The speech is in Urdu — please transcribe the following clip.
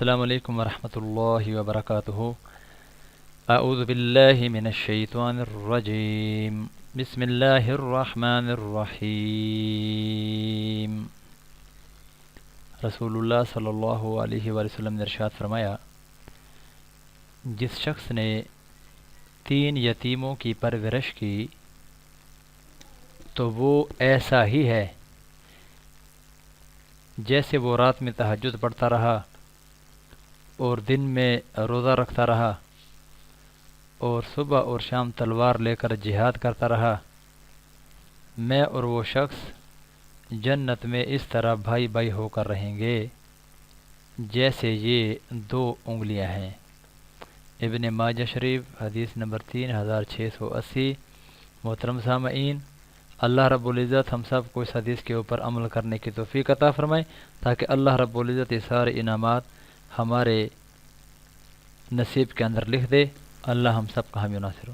السلام علیکم ورحمۃ اللہ وبرکاتہ۔ اعوذ باللہ من الشیطان الرجیم، بسم اللہ الرحمن الرحیم۔ رسول اللہ صلی اللہ علیہ وآلہ وسلم نے ارشاد فرمایا، جس شخص نے 3 یتیموں کی پرورش کی تو وہ ایسا ہی ہے جیسے وہ رات میں تہجد پڑھتا رہا اور دن میں روزہ رکھتا رہا اور صبح اور شام تلوار لے کر جہاد کرتا رہا۔ میں اور وہ شخص جنت میں اس طرح بھائی بھائی ہو کر رہیں گے جیسے یہ 2 انگلیاں ہیں۔ ابن ماجہ شریف حدیث نمبر 3680۔ محترم سامعین، اللہ رب العزت ہم سب کو اس حدیث کے اوپر عمل کرنے کی توفیق عطا فرمائے تاکہ اللہ رب العزت یہ سارے انعامات ہمارے نصیب کے اندر لکھ دے۔ اللہ ہم سب کا حامی و ناصر ہو۔